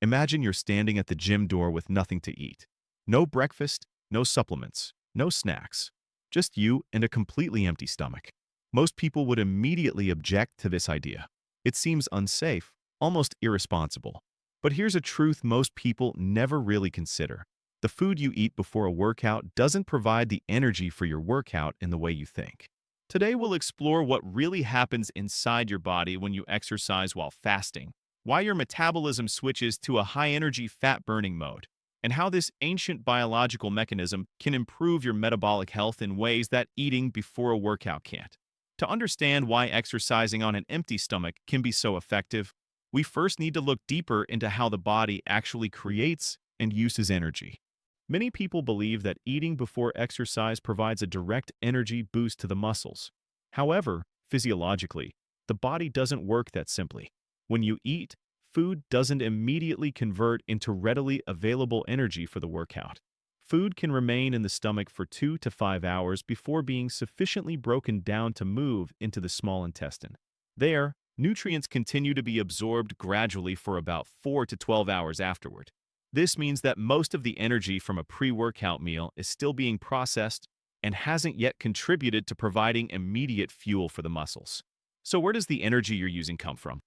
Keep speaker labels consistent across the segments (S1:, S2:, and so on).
S1: Imagine you're standing at the gym door with nothing to eat. No breakfast, no supplements, no snacks. Just you and a completely empty stomach. Most people would immediately object to this idea. It seems unsafe, almost irresponsible. But here's a truth most people never really consider. The food you eat before a workout doesn't provide the energy for your workout in the way you think. Today we'll explore what really happens inside your body when you exercise while fasting, why your metabolism switches to a high-energy fat-burning mode, and how this ancient biological mechanism can improve your metabolic health in ways that eating before a workout can't. To understand why exercising on an empty stomach can be so effective, we first need to look deeper into how the body actually creates and uses energy. Many people believe that eating before exercise provides a direct energy boost to the muscles. However, physiologically, the body doesn't work that simply. When you eat, food doesn't immediately convert into readily available energy for the workout. Food can remain in the stomach for 2 to 5 hours before being sufficiently broken down to move into the small intestine. There, nutrients continue to be absorbed gradually for about 4 to 12 hours afterward. This means that most of the energy from a pre-workout meal is still being processed and hasn't yet contributed to providing immediate fuel for the muscles. So where does the energy you're using come from?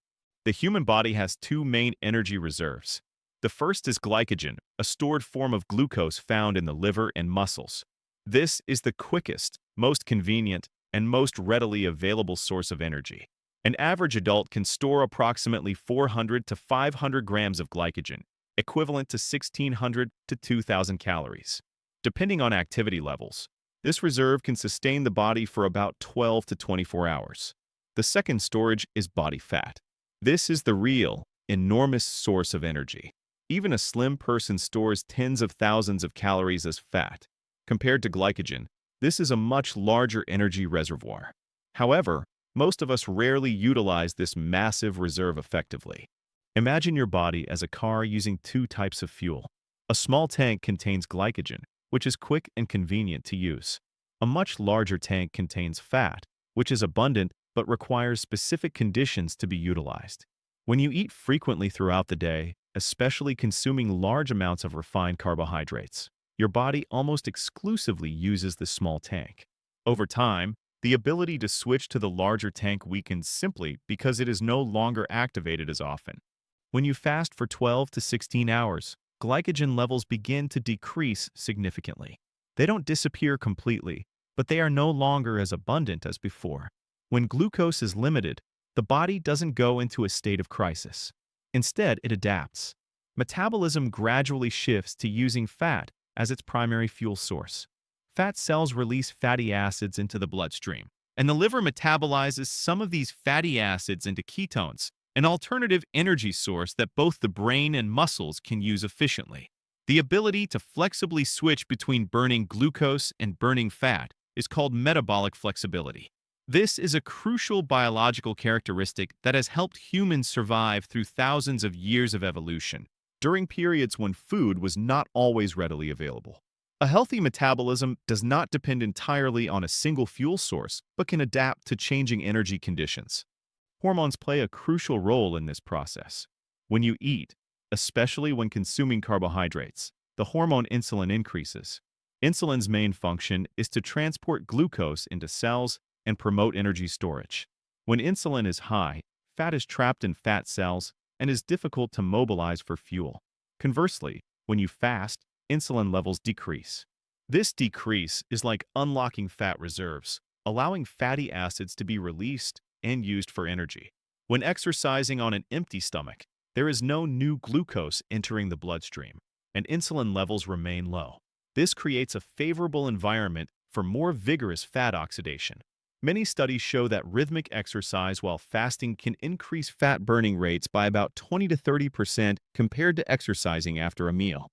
S1: The human body has two main energy reserves. The first is glycogen, a stored form of glucose found in the liver and muscles. This is the quickest, most convenient, and most readily available source of energy. An average adult can store approximately 400 to 500 grams of glycogen, equivalent to 1,600 to 2,000 calories. Depending on activity levels, this reserve can sustain the body for about 12 to 24 hours. The second storage is body fat. This is the real, enormous source of energy. Even a slim person stores tens of thousands of calories as fat. Compared to glycogen, this is a much larger energy reservoir. However, most of us rarely utilize this massive reserve effectively. Imagine your body as a car using two types of fuel. A small tank contains glycogen, which is quick and convenient to use. A much larger tank contains fat, which is abundant but requires specific conditions to be utilized. When you eat frequently throughout the day, especially consuming large amounts of refined carbohydrates, your body almost exclusively uses the small tank. Over time, the ability to switch to the larger tank weakens simply because it is no longer activated as often. When you fast for 12 to 16 hours, glycogen levels begin to decrease significantly. They don't disappear completely, but they are no longer as abundant as before. When glucose is limited, the body doesn't go into a state of crisis. Instead, it adapts. Metabolism gradually shifts to using fat as its primary fuel source. Fat cells release fatty acids into the bloodstream, and the liver metabolizes some of these fatty acids into ketones, an alternative energy source that both the brain and muscles can use efficiently. The ability to flexibly switch between burning glucose and burning fat is called metabolic flexibility. This is a crucial biological characteristic that has helped humans survive through thousands of years of evolution, during periods when food was not always readily available. A healthy metabolism does not depend entirely on a single fuel source, but can adapt to changing energy conditions. Hormones play a crucial role in this process. When you eat, especially when consuming carbohydrates, the hormone insulin increases. Insulin's main function is to transport glucose into cells and promote energy storage. When insulin is high, fat is trapped in fat cells and is difficult to mobilize for fuel. Conversely, when you fast, insulin levels decrease. This decrease is like unlocking fat reserves, allowing fatty acids to be released and used for energy. When exercising on an empty stomach, there is no new glucose entering the bloodstream, and insulin levels remain low. This creates a favorable environment for more vigorous fat oxidation. Many studies show that rhythmic exercise while fasting can increase fat burning rates by about 20 to 30% compared to exercising after a meal.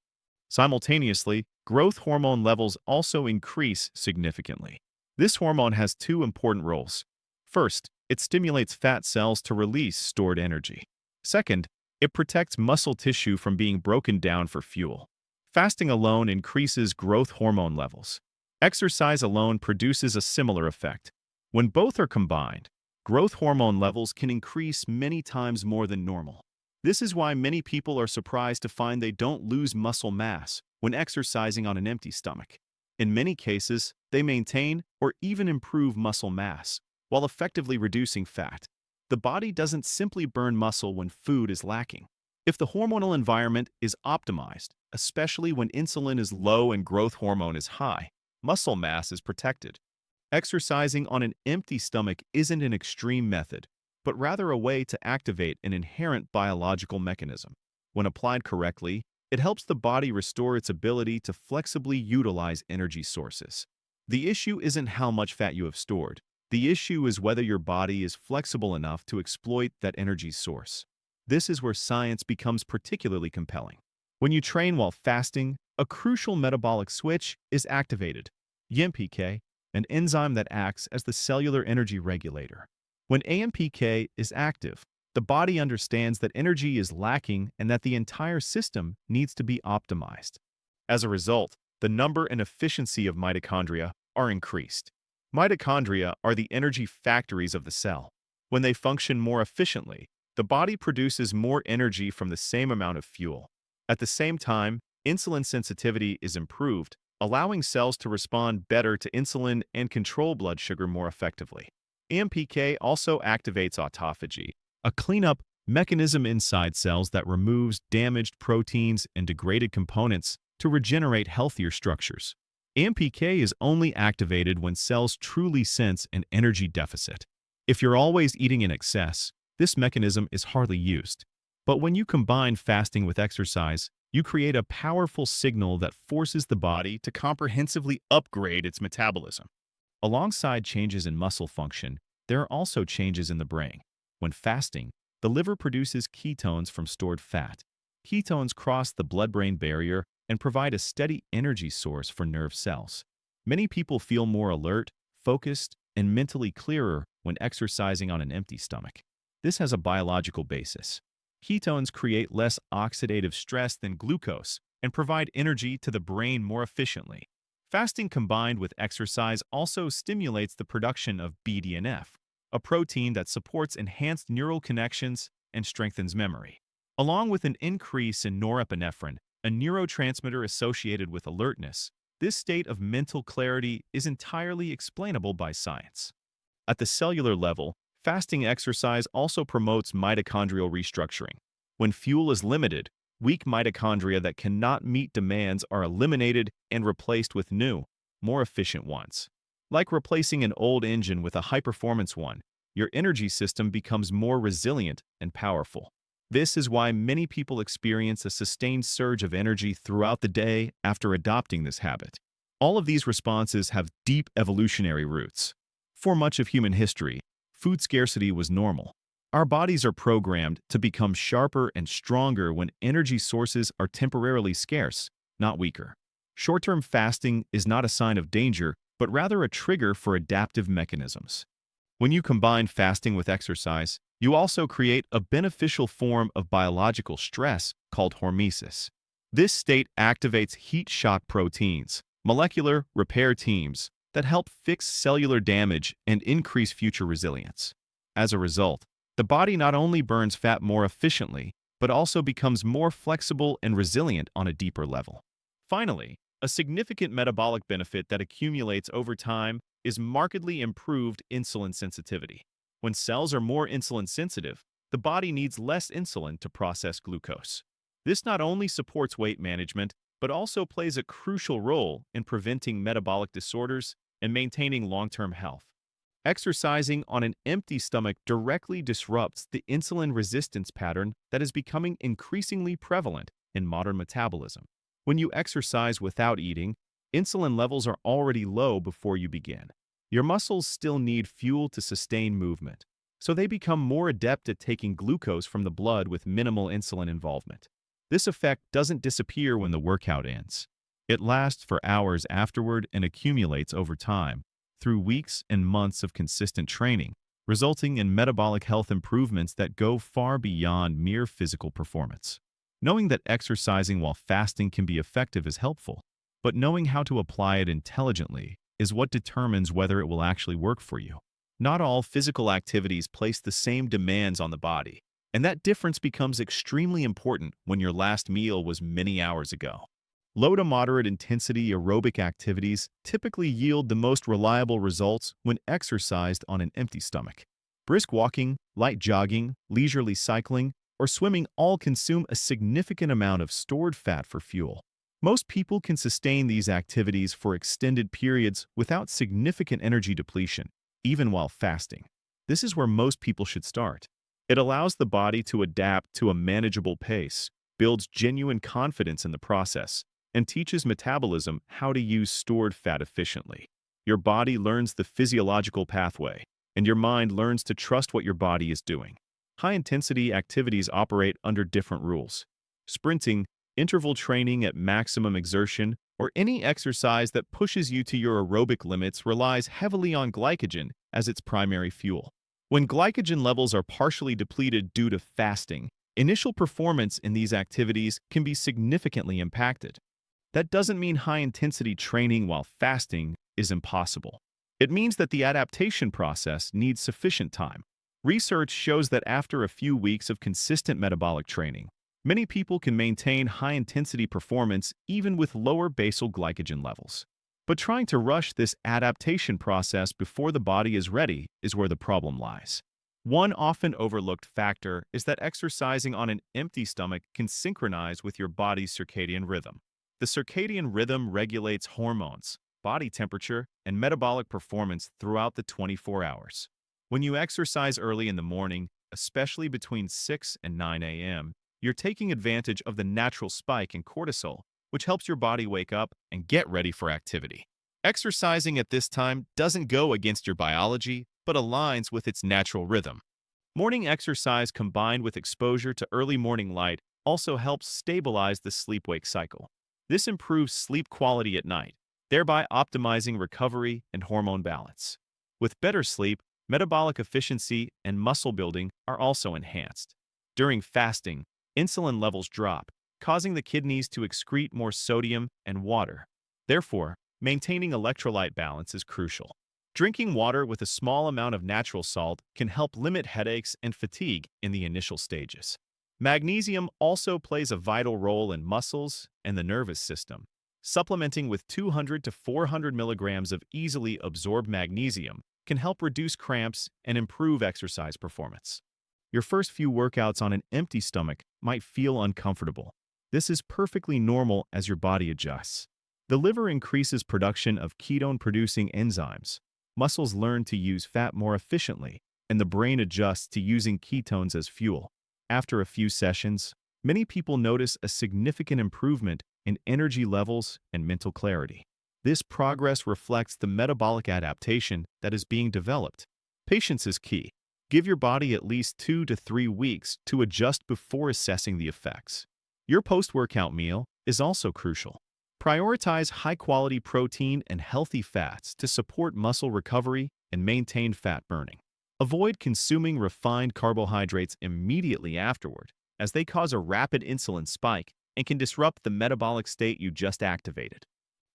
S1: Simultaneously, growth hormone levels also increase significantly. This hormone has two important roles. First, it stimulates fat cells to release stored energy. Second, it protects muscle tissue from being broken down for fuel. Fasting alone increases growth hormone levels. Exercise alone produces a similar effect. When both are combined, growth hormone levels can increase many times more than normal. This is why many people are surprised to find they don't lose muscle mass when exercising on an empty stomach. In many cases, they maintain or even improve muscle mass while effectively reducing fat. The body doesn't simply burn muscle when food is lacking. If the hormonal environment is optimized, especially when insulin is low and growth hormone is high, muscle mass is protected. Exercising on an empty stomach isn't an extreme method, but rather a way to activate an inherent biological mechanism. When applied correctly, it helps the body restore its ability to flexibly utilize energy sources. The issue isn't how much fat you have stored. The issue is whether your body is flexible enough to exploit that energy source. This is where science becomes particularly compelling. When you train while fasting, a crucial metabolic switch is activated, AMPK, an enzyme that acts as the cellular energy regulator. When AMPK is active, the body understands that energy is lacking and that the entire system needs to be optimized. As a result, the number and efficiency of mitochondria are increased. Mitochondria are the energy factories of the cell. When they function more efficiently, the body produces more energy from the same amount of fuel. At the same time, insulin sensitivity is improved, allowing cells to respond better to insulin and control blood sugar more effectively. AMPK also activates autophagy, a cleanup mechanism inside cells that removes damaged proteins and degraded components to regenerate healthier structures. AMPK is only activated when cells truly sense an energy deficit. If you're always eating in excess, this mechanism is hardly used. But when you combine fasting with exercise, you create a powerful signal that forces the body to comprehensively upgrade its metabolism. Alongside changes in muscle function, there are also changes in the brain. When fasting, the liver produces ketones from stored fat. Ketones cross the blood-brain barrier and provide a steady energy source for nerve cells. Many people feel more alert, focused, and mentally clearer when exercising on an empty stomach. This has a biological basis. Ketones create less oxidative stress than glucose and provide energy to the brain more efficiently. Fasting combined with exercise also stimulates the production of BDNF, a protein that supports enhanced neural connections and strengthens memory. Along with an increase in norepinephrine, a neurotransmitter associated with alertness, this state of mental clarity is entirely explainable by science. At the cellular level, fasting exercise also promotes mitochondrial restructuring. When fuel is limited, weak mitochondria that cannot meet demands are eliminated and replaced with new, more efficient ones. Like replacing an old engine with a high-performance one, your energy system becomes more resilient and powerful. This is why many people experience a sustained surge of energy throughout the day after adopting this habit. All of these responses have deep evolutionary roots. For much of human history, food scarcity was normal. Our bodies are programmed to become sharper and stronger when energy sources are temporarily scarce, not weaker. Short-term fasting is not a sign of danger, but rather a trigger for adaptive mechanisms. When you combine fasting with exercise, you also create a beneficial form of biological stress called hormesis. This state activates heat shock proteins, molecular repair teams, that help fix cellular damage and increase future resilience. As a result, the body not only burns fat more efficiently, but also becomes more flexible and resilient on a deeper level. Finally, a significant metabolic benefit that accumulates over time is markedly improved insulin sensitivity. When cells are more insulin sensitive, the body needs less insulin to process glucose. This not only supports weight management, but also plays a crucial role in preventing metabolic disorders and maintaining long-term health. Exercising on an empty stomach directly disrupts the insulin resistance pattern that is becoming increasingly prevalent in modern metabolism. When you exercise without eating, insulin levels are already low before you begin. Your muscles still need fuel to sustain movement, so they become more adept at taking glucose from the blood with minimal insulin involvement. This effect doesn't disappear when the workout ends. It lasts for hours afterward and accumulates over time, through weeks and months of consistent training, resulting in metabolic health improvements that go far beyond mere physical performance. Knowing that exercising while fasting can be effective is helpful, but knowing how to apply it intelligently is what determines whether it will actually work for you. Not all physical activities place the same demands on the body, And that difference becomes extremely important when your last meal was many hours ago. Low to moderate intensity aerobic activities typically yield the most reliable results when exercised on an empty stomach. Brisk walking, light jogging, leisurely cycling, or swimming all consume a significant amount of stored fat for fuel. Most people can sustain these activities for extended periods without significant energy depletion, even while fasting. This is where most people should start. It allows the body to adapt to a manageable pace, builds genuine confidence in the process, and teaches metabolism how to use stored fat efficiently. Your body learns the physiological pathway, and your mind learns to trust what your body is doing. High-intensity activities operate under different rules. Sprinting, interval training at maximum exertion, or any exercise that pushes you to your aerobic limits relies heavily on glycogen as its primary fuel. When glycogen levels are partially depleted due to fasting, initial performance in these activities can be significantly impacted. That doesn't mean high-intensity training while fasting is impossible. It means that the adaptation process needs sufficient time. Research shows that after a few weeks of consistent metabolic training, many people can maintain high-intensity performance even with lower basal glycogen levels. But trying to rush this adaptation process before the body is ready is where the problem lies. One often overlooked factor is that exercising on an empty stomach can synchronize with your body's circadian rhythm. The circadian rhythm regulates hormones, body temperature, and metabolic performance throughout the 24 hours. When you exercise early in the morning, especially between 6 and 9 a.m., you're taking advantage of the natural spike in cortisol, which helps your body wake up and get ready for activity. Exercising at this time doesn't go against your biology, but aligns with its natural rhythm. Morning exercise combined with exposure to early morning light also helps stabilize the sleep-wake cycle. This improves sleep quality at night, thereby optimizing recovery and hormone balance. With better sleep, metabolic efficiency and muscle building are also enhanced. During fasting, insulin levels drop, causing the kidneys to excrete more sodium and water. Therefore, maintaining electrolyte balance is crucial. Drinking water with a small amount of natural salt can help limit headaches and fatigue in the initial stages. Magnesium also plays a vital role in muscles and the nervous system. Supplementing with 200 to 400 milligrams of easily absorbed magnesium can help reduce cramps and improve exercise performance. Your first few workouts on an empty stomach might feel uncomfortable. This is perfectly normal as your body adjusts. The liver increases production of ketone-producing enzymes. Muscles learn to use fat more efficiently, and the brain adjusts to using ketones as fuel. After a few sessions, many people notice a significant improvement in energy levels and mental clarity. This progress reflects the metabolic adaptation that is being developed. Patience is key. Give your body at least 2 to 3 weeks to adjust before assessing the effects. Your post-workout meal is also crucial. Prioritize high-quality protein and healthy fats to support muscle recovery and maintain fat burning. Avoid consuming refined carbohydrates immediately afterward, as they cause a rapid insulin spike and can disrupt the metabolic state you just activated.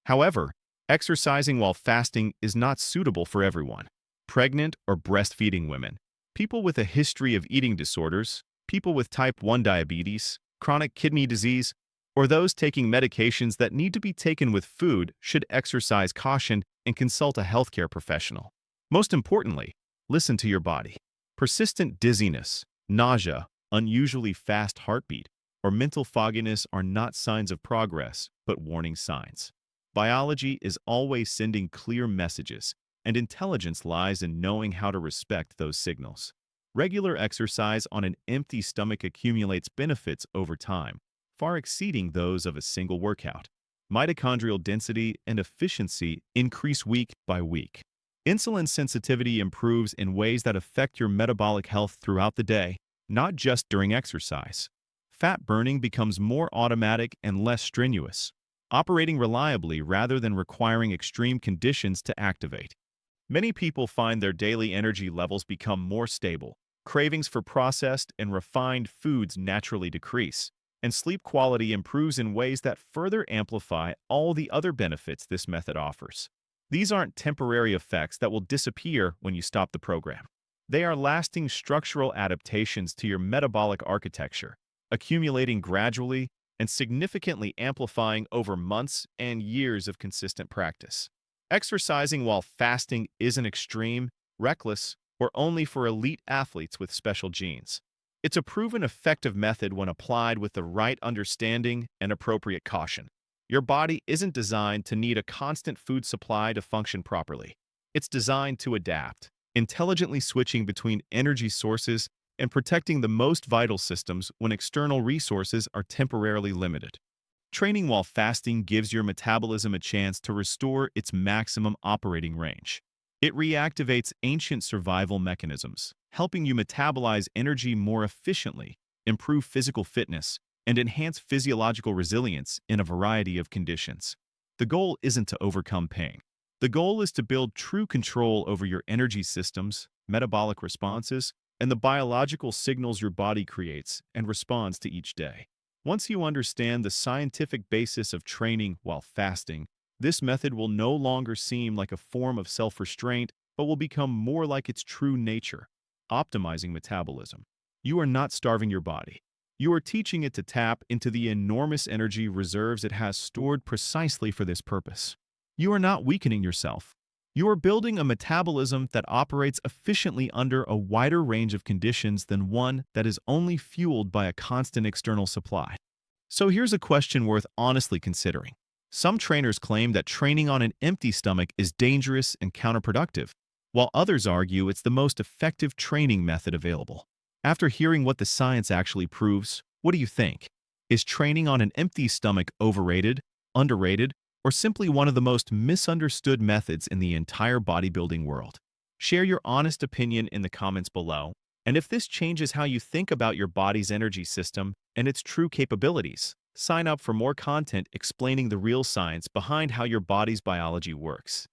S1: However, exercising while fasting is not suitable for everyone. Pregnant or breastfeeding women, people with a history of eating disorders, people with type 1 diabetes, chronic kidney disease, or those taking medications that need to be taken with food should exercise caution and consult a healthcare professional. Most importantly, listen to your body. Persistent dizziness, nausea, unusually fast heartbeat, or mental fogginess are not signs of progress, but warning signs. Biology is always sending clear messages, and intelligence lies in knowing how to respect those signals. Regular exercise on an empty stomach accumulates benefits over time, far exceeding those of a single workout. Mitochondrial density and efficiency increase week by week. Insulin sensitivity improves in ways that affect your metabolic health throughout the day, not just during exercise. Fat burning becomes more automatic and less strenuous, operating reliably rather than requiring extreme conditions to activate. Many people find their daily energy levels become more stable, cravings for processed and refined foods naturally decrease, and sleep quality improves in ways that further amplify all the other benefits this method offers. These aren't temporary effects that will disappear when you stop the program. They are lasting structural adaptations to your metabolic architecture, accumulating gradually and significantly amplifying over months and years of consistent practice. Exercising while fasting isn't extreme, reckless, or only for elite athletes with special genes. It's a proven effective method when applied with the right understanding and appropriate caution. Your body isn't designed to need a constant food supply to function properly. It's designed to adapt, intelligently switching between energy sources and protecting the most vital systems when external resources are temporarily limited. Training while fasting gives your metabolism a chance to restore its maximum operating range. It reactivates ancient survival mechanisms, helping you metabolize energy more efficiently, improve physical fitness, and enhance physiological resilience in a variety of conditions. The goal isn't to overcome pain. The goal is to build true control over your energy systems, metabolic responses, and the biological signals your body creates and responds to each day. Once you understand the scientific basis of training while fasting, this method will no longer seem like a form of self-restraint, but will become more like its true nature, optimizing metabolism. You are not starving your body. You are teaching it to tap into the enormous energy reserves it has stored precisely for this purpose. You are not weakening yourself. You are building a metabolism that operates efficiently under a wider range of conditions than one that is only fueled by a constant external supply. So here's a question worth honestly considering. Some trainers claim that training on an empty stomach is dangerous and counterproductive, while others argue it's the most effective training method available. After hearing what the science actually proves, what do you think? Is training on an empty stomach overrated, underrated, or simply one of the most misunderstood methods in the entire bodybuilding world? Share your honest opinion in the comments below, and if this changes how you think about your body's energy system and its true capabilities, sign up for more content explaining the real science behind how your body's biology works.